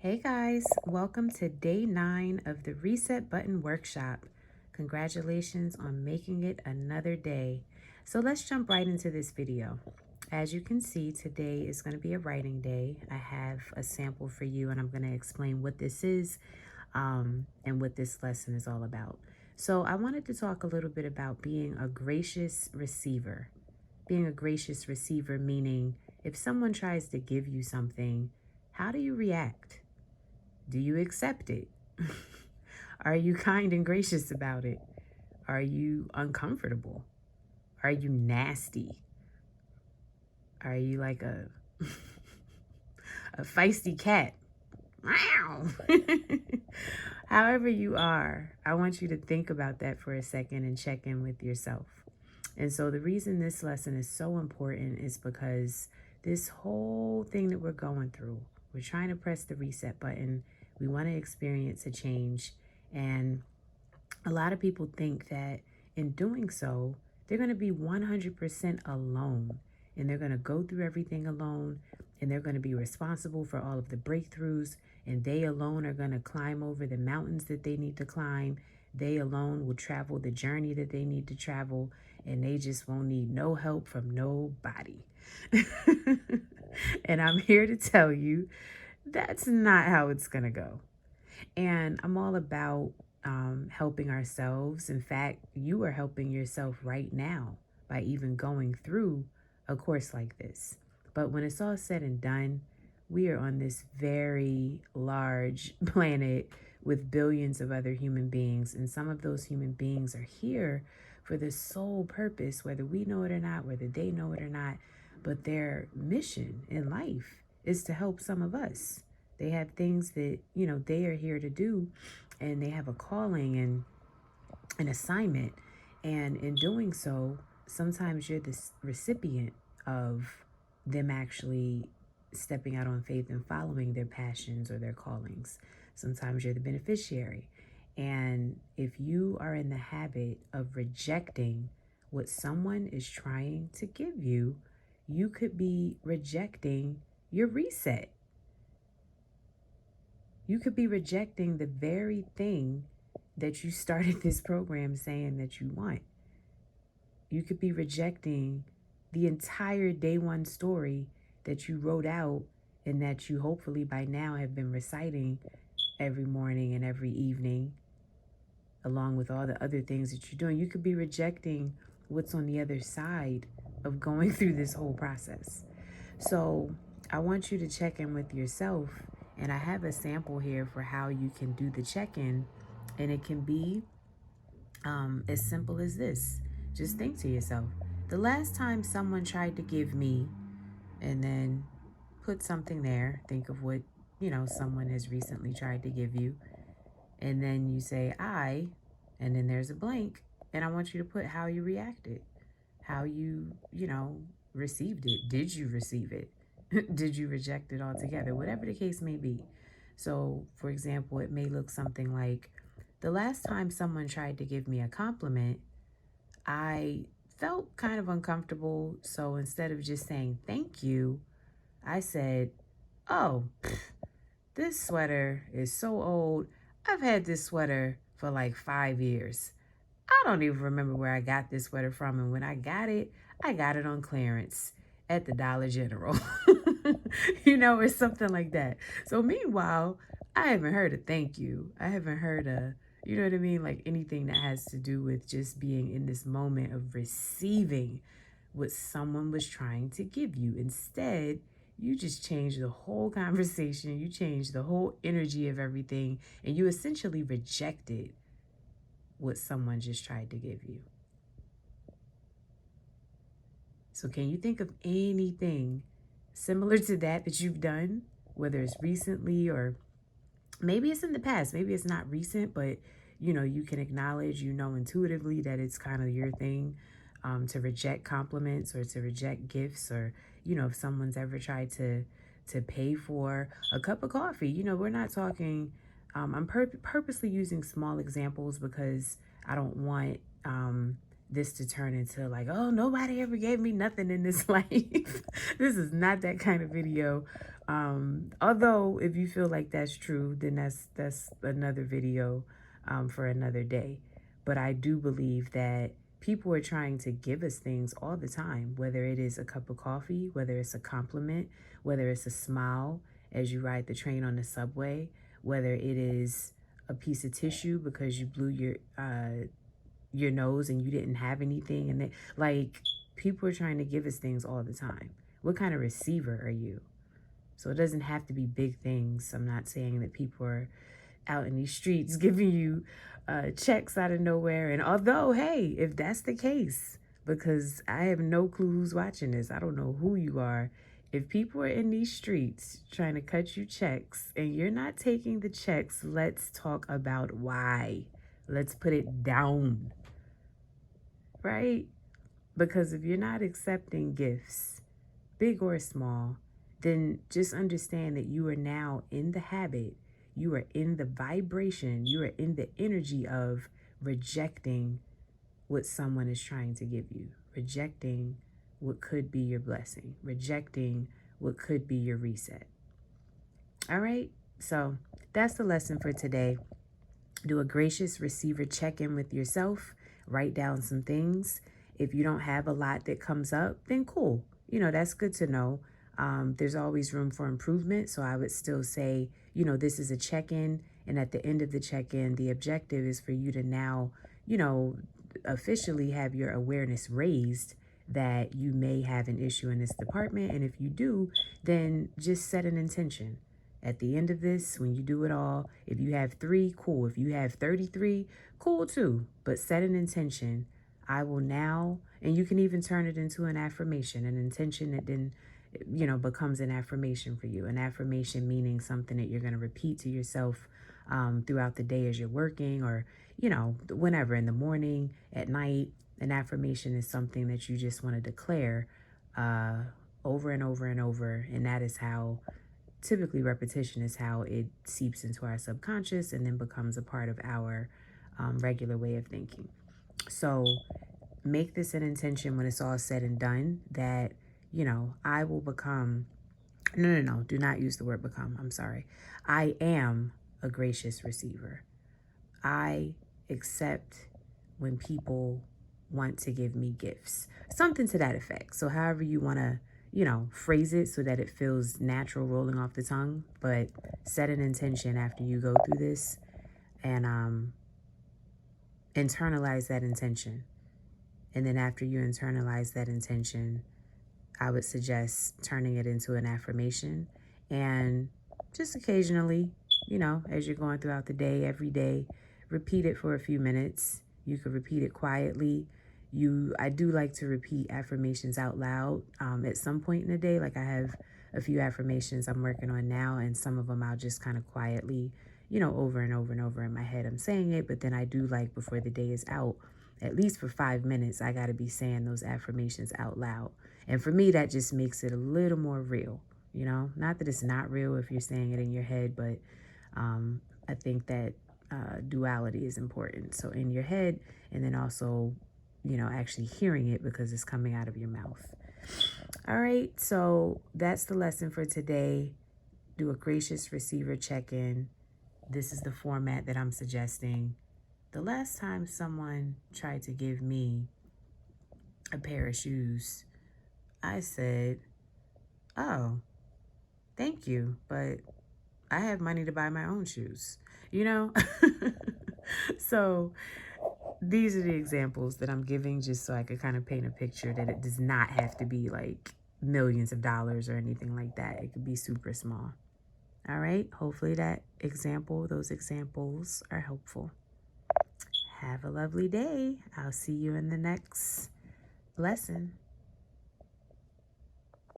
Hey guys, welcome to day 9 of the Reset Button Workshop. Congratulations on making it another day. So let's jump right into this video. As you can see, today is going to be a writing day. I have a sample for you and I'm going to explain what this is and what this lesson is all about. So I wanted to talk a little bit about being a gracious receiver. Being a gracious receiver meaning if someone tries to give you something, how do you react? Do you accept it? Are you kind and gracious about it? Are you uncomfortable? Are you nasty? Are you like a a feisty cat? Meow. However you are, I want you to think about that for a second and check in with yourself. And so the reason this lesson is so important is because this whole thing that we're going through, we're trying to press the reset button. We want to experience a change. And a lot of people think that in doing so, they're going to be 100% alone. And they're going to go through everything alone. And they're going to be responsible for all of the breakthroughs. And they alone are going to climb over the mountains that they need to climb. They alone will travel the journey that they need to travel. And they just won't need no help from nobody. And I'm here to tell you that's not how it's going to go. And I'm all about helping ourselves. In fact, you are helping yourself right now by even going through a course like this. But when it's all said and done, we are on this very large planet with billions of other human beings. And some of those human beings are here for the sole purpose, whether we know it or not, whether they know it or not. But their mission in life is to help some of us. They have things that, they are here to do, and they have a calling and an assignment. And in doing so, sometimes you're the recipient of them actually stepping out on faith and following their passions or their callings. Sometimes you're the beneficiary. And if you are in the habit of rejecting what someone is trying to give you, you could be rejecting your reset. You could be rejecting the very thing that you started this program saying that you want. You could be rejecting the entire day one story that you wrote out and that you hopefully by now have been reciting every morning and every evening, along with all the other things that you're doing. You could be rejecting what's on the other side of going through this whole process. So I want you to check in with yourself. And I have a sample here for how you can do the check-in. And it can be as simple as this. Just think to yourself, the last time someone tried to give me, and then put something there. Think of what, someone has recently tried to give you. And then you say, and then there's a blank. And I want you to put how you reacted, how you, received it. Did you receive it? Did you reject it altogether? Whatever the case may be. So, for example, it may look something like, the last time someone tried to give me a compliment, I felt kind of uncomfortable. So instead of just saying thank you, I said, oh, this sweater is so old. I've had this sweater for like 5 years. I don't even remember where I got this sweater from. And when I got it on clearance at the Dollar General. Or something like that. So meanwhile, I haven't heard a thank you. I haven't heard a, you know what I mean? Like anything that has to do with just being in this moment of receiving what someone was trying to give you. Instead, you just changed the whole conversation. You changed the whole energy of everything. And you essentially rejected what someone just tried to give you. So can you think of anything similar to that you've done, whether it's recently or maybe it's in the past? Maybe it's not recent, but you can acknowledge, intuitively that it's kind of your thing to reject compliments or to reject gifts, or if someone's ever tried to pay for a cup of coffee. We're not talking. I'm purposely using small examples because I don't want this to turn into like, oh, nobody ever gave me nothing in this life. This is not that kind of video. Although if you feel like that's true, then that's another video for another day. But I do believe that people are trying to give us things all the time, whether it is a cup of coffee, whether it's a compliment, whether it's a smile as you ride the train on the subway, whether it is a piece of tissue because you blew your nose and you didn't have anything, and like, people are trying to give us things all the time. What kind of receiver are you? So it doesn't have to be big things. I'm not saying that people are out in these streets giving you checks out of nowhere. And although, hey, if that's the case, because I have no clue who's watching this, I don't know who you are. If people are in these streets trying to cut you checks and you're not taking the checks, let's talk about why. Let's put it down, right? Because if you're not accepting gifts, big or small, then just understand that you are now in the habit, you are in the vibration, you are in the energy of rejecting what someone is trying to give you, rejecting what could be your blessing, rejecting what could be your reset. All right, so that's the lesson for today. Do a gracious receiver check-in with yourself, write down some things. If you don't have a lot that comes up, then cool. That's good to know. There's always room for improvement. So I would still say, this is a check-in. And at the end of the check-in, the objective is for you to now, officially have your awareness raised that you may have an issue in this department. And if you do, then just set an intention. At the end of this, when you do it all, if you have 3, cool. If you have 33, cool too. But set an intention. I will now, and you can even turn it into an affirmation, an intention that then, becomes an affirmation for you. An affirmation meaning something that you're going to repeat to yourself throughout the day as you're working, or, whenever, in the morning, at night. An affirmation is something that you just want to declare over and over and over. And that is how, typically repetition is how it seeps into our subconscious and then becomes a part of our regular way of thinking. So make this an intention when it's all said and done that, I will become, no, do not use the word become. I'm sorry. I am a gracious receiver. I accept when people want to give me gifts, something to that effect. So however you want to, phrase it so that it feels natural rolling off the tongue, but set an intention after you go through this and internalize that intention. And then after you internalize that intention, I would suggest turning it into an affirmation. And just occasionally, as you're going throughout the day, every day, repeat it for a few minutes. You could repeat it quietly. I do like to repeat affirmations out loud at some point in the day. Like, I have a few affirmations I'm working on now, and some of them I'll just kind of quietly, over and over and over in my head, I'm saying it. But then I do like, before the day is out, at least for 5 minutes, I got to be saying those affirmations out loud. And for me, that just makes it a little more real, not that it's not real if you're saying it in your head, but I think that duality is important. So in your head, and then also, actually hearing it because it's coming out of your mouth. All right, so that's the lesson for today. Do a gracious receiver check-in. This is the format that I'm suggesting. The last time someone tried to give me a pair of shoes, I said, oh, thank you, but I have money to buy my own shoes, So these are the examples that I'm giving just so I could kind of paint a picture that it does not have to be like millions of dollars or anything like that. It could be super small. All right. Hopefully those examples are helpful. Have a lovely day. I'll see you in the next lesson.